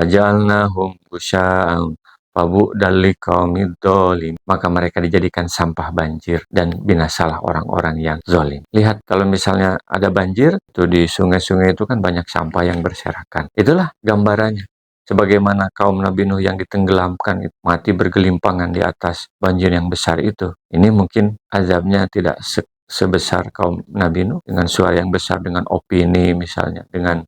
Faja'alnahum ghusya'an fabu'dan liqaumid dzalim. Maka mereka dijadikan sampah banjir dan binasalah orang-orang yang zalim. Lihat kalau misalnya ada banjir, itu di sungai-sungai itu kan banyak sampah yang berserakan. Itulah gambarannya. Sebagaimana kaum Nabi Nuh yang ditenggelamkan, mati bergelimpangan di atas banjir yang besar itu. Ini mungkin azabnya tidak sebesar kaum Nabi Nuh dengan suara yang besar, dengan opini misalnya, dengan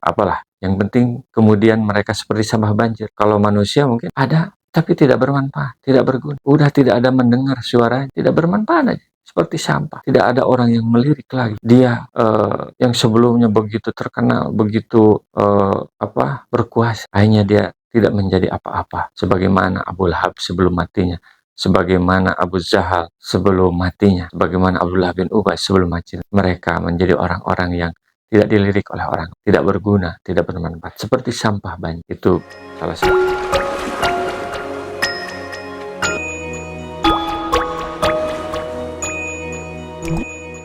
apalah. Yang penting kemudian mereka seperti sampah banjir. Kalau manusia mungkin ada, tapi tidak bermanfaat, tidak berguna. Udah tidak ada mendengar suaranya, tidak bermanfaat aja. Seperti sampah. Tidak ada orang yang melirik lagi. Dia yang sebelumnya begitu terkenal, begitu berkuasa, akhirnya dia tidak menjadi apa-apa. Sebagaimana Abu Lahab sebelum matinya, sebagaimana Abu Jahal sebelum matinya, sebagaimana Abdullah bin Ubay sebelum matinya. Mereka menjadi orang-orang yang tidak dilirik oleh orang, tidak berguna, tidak bermanfaat. Seperti sampah banjir. Itu salah satu.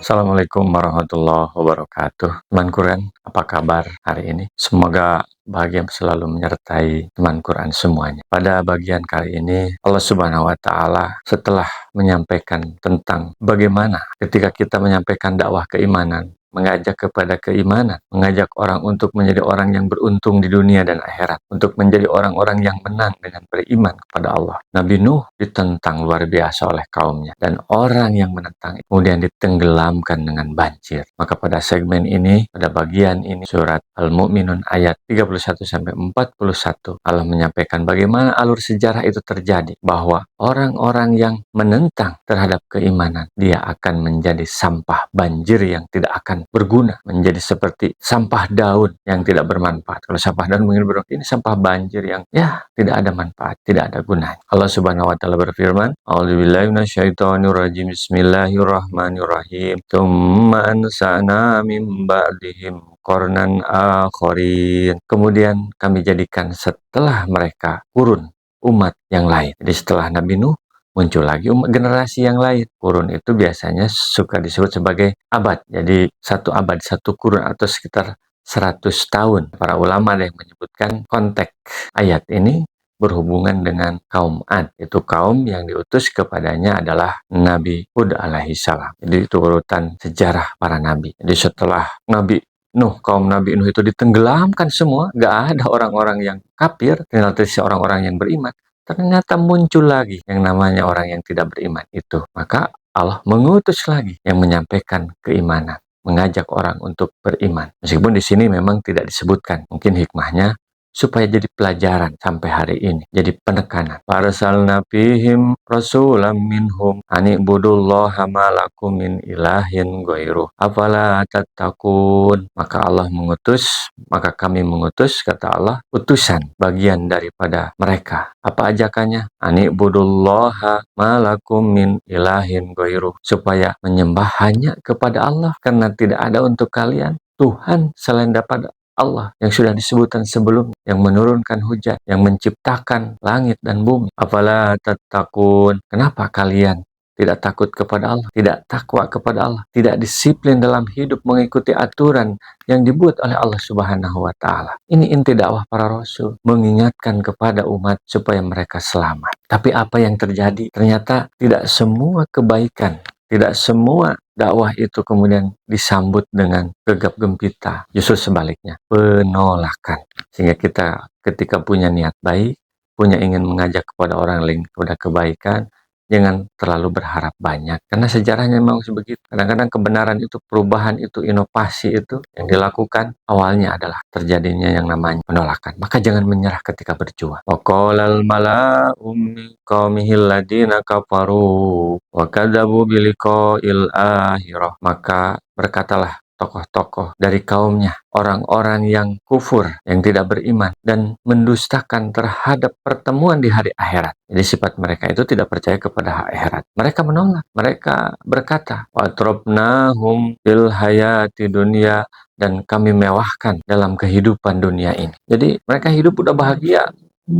Assalamualaikum warahmatullahi wabarakatuh. Teman Quran, apa kabar hari ini? Semoga bahagia selalu menyertai teman Quran semuanya. Pada bagian kali ini, Allah Subhanahu wa Ta'ala setelah menyampaikan tentang bagaimana ketika kita menyampaikan dakwah keimanan, mengajak kepada keimanan, mengajak orang untuk menjadi orang yang beruntung di dunia dan akhirat, untuk menjadi orang-orang yang menang dengan beriman kepada Allah. Nabi Nuh ditentang luar biasa oleh kaumnya, dan orang yang menentang kemudian ditenggelamkan dengan banjir. Maka pada segmen ini, pada bagian ini, surat Al-Mu'minun ayat 31-41, Allah menyampaikan bagaimana alur sejarah itu terjadi, bahwa orang-orang yang menentang terhadap keimanan, dia akan menjadi sampah banjir yang tidak akan berguna, menjadi seperti sampah daun yang tidak bermanfaat. Kalau sampah daun mungkin berarti ini sampah banjir yang tidak ada manfaat, tidak ada gunanya. Allah Subhanahu wa Ta'ala berfirman, A'udzubillahi minasyaitonirrajim, Bismillahirrahmanirrahim, Tsumma ansa'na min ba'dihim qarnan akharin. Kemudian kami jadikan setelah mereka kurun umat yang lain. Jadi setelah Nabi Nuh muncul lagi generasi yang lain. Kurun itu biasanya suka disebut sebagai abad. Jadi satu abad, satu kurun, atau sekitar 100 tahun. Para ulama ada yang menyebutkan konteks ayat ini berhubungan dengan kaum Ad. Itu kaum yang diutus kepadanya adalah Nabi Hud alaihi salam. Jadi itu urutan sejarah para nabi. Jadi setelah Nabi Nuh, kaum Nabi Nuh itu ditenggelamkan semua, gak ada orang-orang yang kafir, tinggal tersisa orang-orang yang beriman. Ternyata muncul lagi yang namanya orang yang tidak beriman itu. Maka Allah mengutus lagi yang menyampaikan keimanan, mengajak orang untuk beriman. Meskipun di sini memang tidak disebutkan, mungkin hikmahnya supaya jadi pelajaran sampai hari ini, jadi penekanan. Farsalna fihim rasulam minhum ani'budullaha ma lakum min ilahin ghairuh afala tattaqun. Maka Allah mengutus, maka kami mengutus, kata Allah, utusan bagian daripada mereka. Apa ajakannya? Ani'budullaha ma lakum min ilahin ghairuh, supaya menyembah hanya kepada Allah, karena tidak ada untuk kalian Tuhan selain daripada Allah yang sudah disebutkan sebelum, yang menurunkan hujan, yang menciptakan langit dan bumi. Afala tattaqun. Kenapa kalian tidak takut kepada Allah, tidak takwa kepada Allah, tidak disiplin dalam hidup mengikuti aturan yang dibuat oleh Allah Subhanahu wa Ta'ala? Ini inti dakwah para rasul, mengingatkan kepada umat supaya mereka selamat. Tapi apa yang terjadi? Ternyata tidak semua kebaikan, tidak semua dakwah itu kemudian disambut dengan gegap gempita. Justru sebaliknya, penolakan. Sehingga kita ketika punya niat baik, punya ingin mengajak kepada orang lain kepada kebaikan, jangan terlalu berharap banyak. Karena sejarahnya memang sebegitu. Kadang-kadang kebenaran itu, perubahan itu, inovasi itu yang dilakukan awalnya adalah terjadinya yang namanya penolakan. Maka jangan menyerah ketika berjuang. Wa qalal mala'u min qaumihil ladina kafaru wa kadzabu biliqa'il akhirah. Maka berkatalah tokoh-tokoh dari kaumnya, orang-orang yang kufur, yang tidak beriman, dan mendustakan terhadap pertemuan di hari akhirat. Jadi sifat mereka itu tidak percaya kepada akhirat. Mereka menolak, mereka berkata, وَأَتْرَفْنَاهُمْ fil hayati dunya, dan kami mewahkan dalam kehidupan dunia ini. Jadi mereka hidup udah bahagia,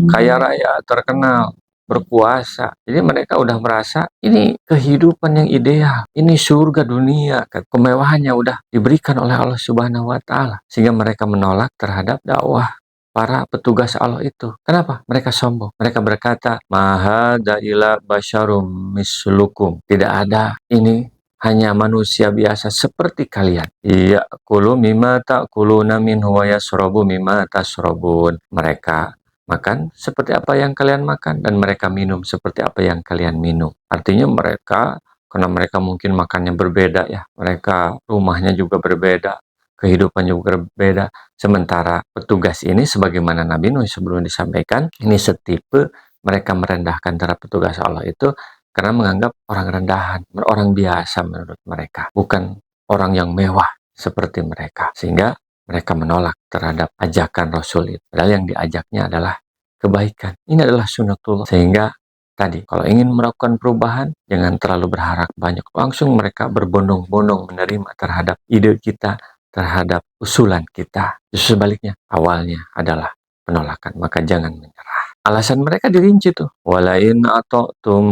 kaya raya, terkenal, berkuasa. Jadi mereka udah merasa ini kehidupan yang ideal, ini surga dunia, kemewahannya udah diberikan oleh Allah Subhanahu wa Ta'ala, sehingga mereka menolak terhadap dakwah para petugas Allah itu. Kenapa? Mereka sombong. Mereka berkata, "Mahada ila basyarum mislukum." Tidak ada, ini hanya manusia biasa seperti kalian. Iya, kulu mimma ta'kuluna minhu wa yasrabu mimma tasrabun. Mereka makan seperti apa yang kalian makan, dan mereka minum seperti apa yang kalian minum. Artinya mereka, karena mereka mungkin makannya berbeda ya, mereka rumahnya juga berbeda, kehidupan juga berbeda. Sementara petugas ini, sebagaimana Nabi Nuh sebelum disampaikan, ini setipe, mereka merendahkan para petugas Allah itu karena menganggap orang rendahan, orang biasa menurut mereka, bukan orang yang mewah seperti mereka. Sehingga mereka menolak terhadap ajakan Rasul itu. Padahal yang diajaknya adalah kebaikan. Ini adalah sunnatullah. Sehingga tadi, kalau ingin melakukan perubahan, jangan terlalu berharap banyak. Langsung mereka berbondong-bondong menerima terhadap ide kita, terhadap usulan kita. Justru sebaliknya, awalnya adalah penolakan. Maka jangan menyerah. Alasan mereka dirinci tuh. Walain atotum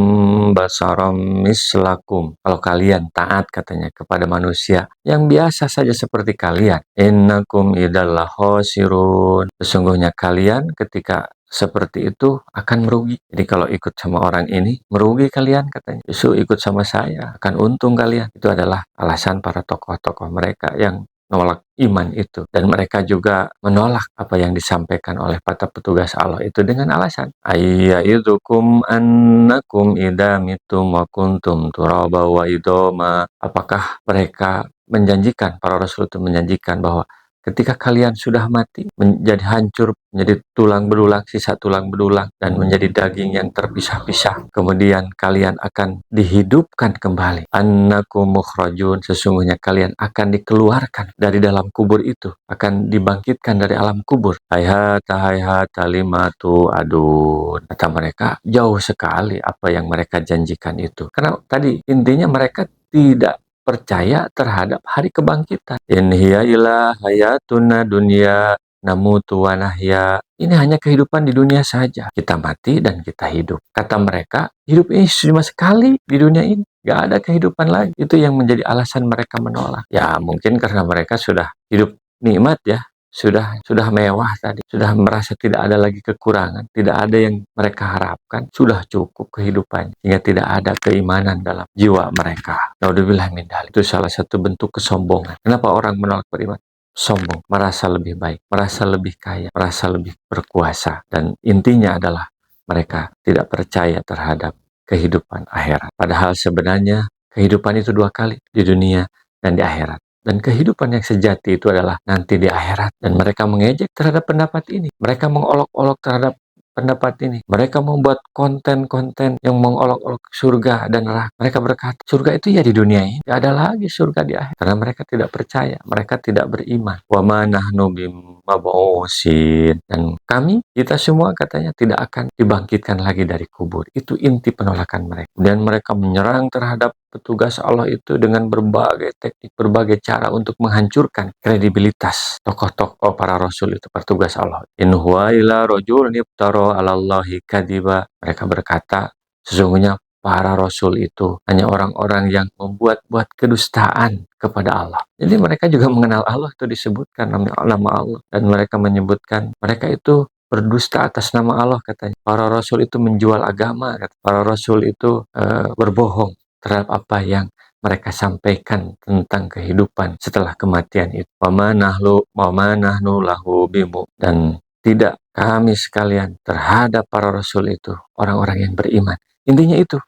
basaram mislakum. Kalau kalian taat, katanya, kepada manusia yang biasa saja seperti kalian, innakum idallah khosirun. Sesungguhnya kalian ketika seperti itu akan merugi. Jadi kalau ikut sama orang ini, merugi kalian, katanya. Justru ikut sama saya, akan untung kalian. Itu adalah alasan para tokoh-tokoh mereka yang menolak iman itu. Dan mereka juga menolak apa yang disampaikan oleh para petugas Allah itu dengan alasan, ayyaidukum annakum idza mitum wa kuntum turaba wa idoma. Apakah mereka menjanjikan, para rasul itu menjanjikan bahwa ketika kalian sudah mati, menjadi hancur, menjadi tulang belulang, sisa tulang belulang, dan menjadi daging yang terpisah-pisah, kemudian kalian akan dihidupkan kembali. Annakum mukhrajun, sesungguhnya kalian akan dikeluarkan dari dalam kubur itu, akan dibangkitkan dari alam kubur. Hayhata limatu adun. Kata mereka, jauh sekali apa yang mereka janjikan itu. Karena tadi intinya mereka tidak percaya terhadap hari kebangkitan. In hiya illa hayatuna dunya namutu wa nahya. Ini hanya kehidupan di dunia saja. Kita mati dan kita hidup. Kata mereka, hidup ini cuma sekali di dunia ini. Gak ada kehidupan lagi. Itu yang menjadi alasan mereka menolak. Ya mungkin karena mereka sudah hidup nikmat ya. Sudah mewah tadi, sudah merasa tidak ada lagi kekurangan, tidak ada yang mereka harapkan, sudah cukup kehidupannya, hingga tidak ada keimanan dalam jiwa mereka. Naudzubillah min dzalik. Itu salah satu bentuk kesombongan. Kenapa orang menolak beriman? Sombong, merasa lebih baik, merasa lebih kaya, merasa lebih berkuasa, dan intinya adalah mereka tidak percaya terhadap kehidupan akhirat. Padahal sebenarnya kehidupan itu dua kali, di dunia dan di akhirat. Dan kehidupan yang sejati itu adalah nanti di akhirat. Dan mereka mengejek terhadap pendapat ini. Mereka mengolok-olok terhadap pendapat ini. Mereka membuat konten-konten yang mengolok-olok surga dan neraka. Mereka berkata, surga itu ya di dunia ini. Tidak ada lagi surga di akhirat. Karena mereka tidak percaya. Mereka tidak beriman. Wa ma nahnu bimab'usin. Dan kami, kita semua katanya tidak akan dibangkitkan lagi dari kubur. Itu inti penolakan mereka. Dan mereka menyerang terhadap petugas Allah itu dengan berbagai teknik, berbagai cara untuk menghancurkan kredibilitas tokoh-tokoh para rasul itu, petugas Allah. In huwa illa rajulun iftara 'alallahi kadiba. Mereka berkata, sesungguhnya para rasul itu hanya orang-orang yang membuat-buat kedustaan kepada Allah. Jadi mereka juga mengenal Allah, itu disebutkan nama Allah, dan mereka menyebutkan mereka itu berdusta atas nama Allah, katanya. Para rasul itu menjual agama, kata. Para rasul itu berbohong terhadap apa yang mereka sampaikan tentang kehidupan setelah kematian itu. Wa ma nahnu lahu bimu. Dan tidak kami sekalian terhadap para rasul itu orang-orang yang beriman. Intinya itu.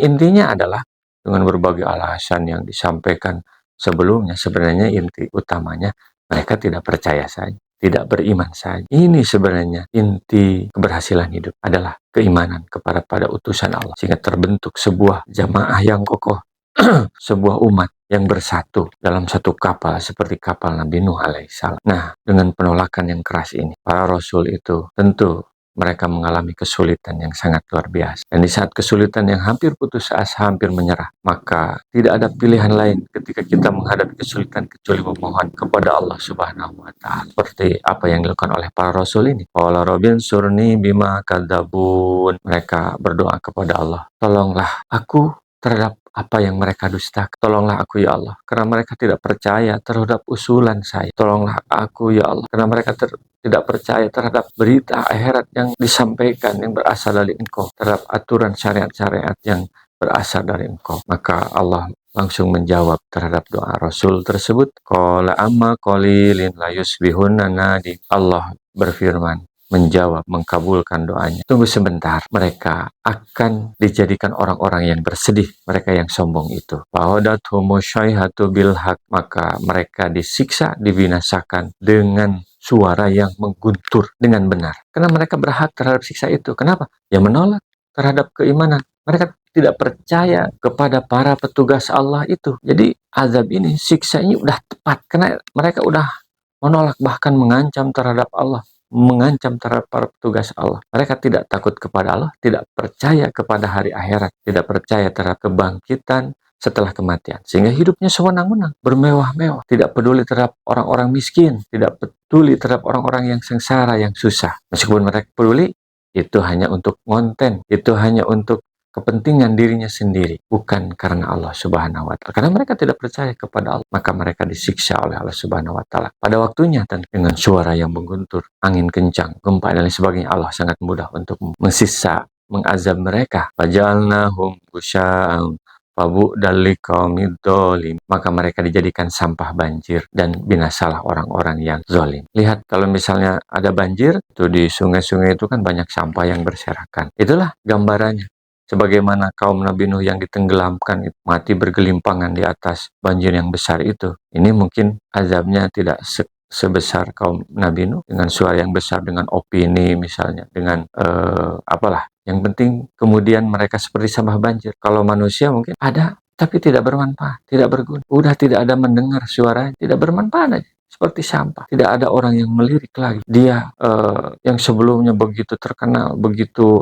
Intinya adalah dengan berbagai alasan yang disampaikan sebelumnya, sebenarnya inti utamanya mereka tidak percaya saja, tidak beriman saja. Ini sebenarnya inti keberhasilan hidup adalah keimanan pada utusan Allah, sehingga terbentuk sebuah jamaah yang kokoh, sebuah umat yang bersatu dalam satu kapal seperti kapal Nabi Nuh alaihissalam. Nah, dengan penolakan yang keras ini, para rasul itu tentu mereka mengalami kesulitan yang sangat luar biasa. Dan di saat kesulitan yang hampir putus asa, hampir menyerah, maka tidak ada pilihan lain ketika kita menghadapi kesulitan kecuali memohon kepada Allah Subhanahu wa Ta'ala. Seperti apa yang dilakukan oleh para rasul ini. Qala Rabbin surni bima kadzabun. Mereka berdoa kepada Allah, tolonglah aku terhadap apa yang mereka dustakan. Tolonglah aku ya Allah, karena mereka tidak percaya terhadap usulan saya. Tolonglah aku ya Allah, karena mereka tidak percaya terhadap berita akhirat yang disampaikan, yang berasal dari Engkau, terhadap aturan syariat-syariat yang berasal dari Engkau. Maka Allah langsung menjawab terhadap doa Rasul tersebut. Qala amma qalilin la yusbihunna nadi. Allah berfirman, menjawab, mengkabulkan doanya. Tunggu sebentar, mereka akan dijadikan orang-orang yang bersedih, mereka yang sombong itu. Wahadathum syaihatu bil haq, maka mereka disiksa, dibinasakan dengan suara yang mengguntur dengan benar. Karena mereka berhak terhadap siksa itu. Kenapa? Ya menolak terhadap keimanan. Mereka tidak percaya kepada para petugas Allah itu. Jadi azab ini, siksa ini udah tepat. Karena mereka udah menolak, bahkan mengancam terhadap Allah, mengancam terhadap para petugas Allah. Mereka tidak takut kepada Allah, tidak percaya kepada hari akhirat, tidak percaya terhadap kebangkitan setelah kematian. Sehingga hidupnya sewenang-wenang, bermewah-mewah, tidak peduli terhadap orang-orang miskin, tidak peduli terhadap orang-orang yang sengsara, yang susah. Meskipun mereka peduli, itu hanya untuk konten, itu hanya untuk kepentingan dirinya sendiri, bukan karena Allah Subhanahu wa Ta'ala. Karena mereka tidak percaya kepada Allah, maka mereka disiksa oleh Allah Subhanahu wa Ta'ala pada waktunya, dan dengan suara yang mengguntur, angin kencang, gempa dan lain sebagainya. Allah sangat mudah untuk mensisa, mengazab mereka. Fajalnahum gusya'an fabu'dal liqaumid dzalim, maka mereka dijadikan sampah banjir dan binasalah orang-orang yang zalim. Lihat, kalau misalnya ada banjir itu di sungai-sungai, itu kan banyak sampah yang berserakan. Itulah gambarannya. Sebagaimana kaum Nabi Nuh yang ditenggelamkan, mati bergelimpangan di atas banjir yang besar itu. Ini mungkin azabnya tidak sebesar kaum Nabi Nuh dengan suara yang besar, dengan opini misalnya, dengan apalah. Yang penting kemudian mereka seperti sampah banjir. Kalau manusia mungkin ada, tapi tidak bermanfaat, tidak berguna. Udah tidak ada mendengar suaranya, tidak bermanfaat aja. Seperti sampah. Tidak ada orang yang melirik lagi. Dia yang sebelumnya begitu terkenal, begitu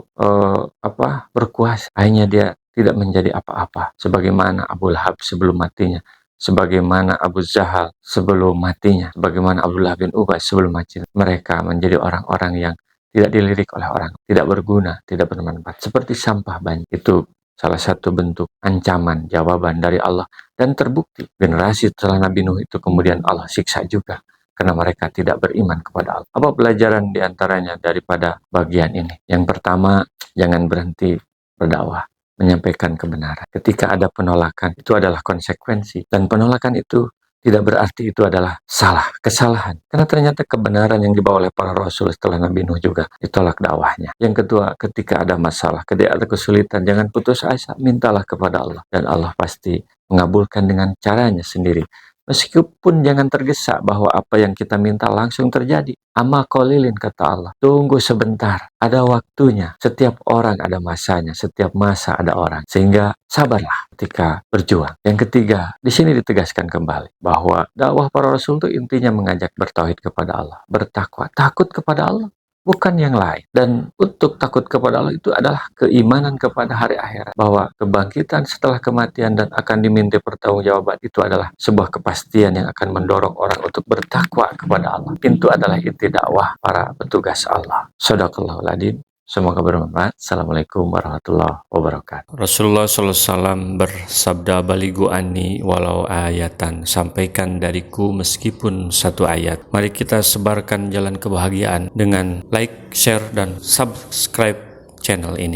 berkuasa, akhirnya dia tidak menjadi apa-apa. Sebagaimana Abu Lahab sebelum matinya, sebagaimana Abu Jahal sebelum matinya, sebagaimana Abdullah bin Ubay sebelum matinya. Mereka menjadi orang-orang yang tidak dilirik oleh orang, tidak berguna, tidak bermanfaat. Seperti sampah banjir. Itu salah satu bentuk ancaman, jawaban dari Allah. Dan terbukti, generasi setelah Nabi Nuh itu kemudian Allah siksa juga, karena mereka tidak beriman kepada Allah. Apa pelajaran diantaranya daripada bagian ini? Yang pertama, jangan berhenti berdakwah, menyampaikan kebenaran. Ketika ada penolakan, itu adalah konsekuensi. Dan penolakan itu tidak berarti itu adalah salah, kesalahan. Karena ternyata kebenaran yang dibawa oleh para rasul setelah Nabi Nuh juga ditolak dakwahnya. Yang kedua, ketika ada masalah, ketika ada kesulitan, jangan putus asa, mintalah kepada Allah. Dan Allah pasti mengabulkan dengan caranya sendiri. Meskipun jangan tergesa bahwa apa yang kita minta langsung terjadi. Amma qalilin, kata Allah. Tunggu sebentar, ada waktunya. Setiap orang ada masanya, setiap masa ada orang. Sehingga sabarlah ketika berjuang. Yang ketiga, di sini ditegaskan kembali bahwa dakwah para rasul itu intinya mengajak bertauhid kepada Allah, bertakwa, takut kepada Allah, bukan yang lain. Dan untuk takut kepada Allah itu adalah keimanan kepada hari akhirat, bahwa kebangkitan setelah kematian dan akan diminta pertanggungjawaban itu adalah sebuah kepastian yang akan mendorong orang untuk bertakwa kepada Allah. Pintu adalah inti dakwah para petugas Allah. Shadaqallahul adzim. Semoga bermanfaat. Assalamualaikum warahmatullahi wabarakatuh. Rasulullah SAW bersabda, baligu anni walau ayatan, sampaikan dariku meskipun satu ayat. Mari kita sebarkan jalan kebahagiaan dengan like, share, dan subscribe channel ini.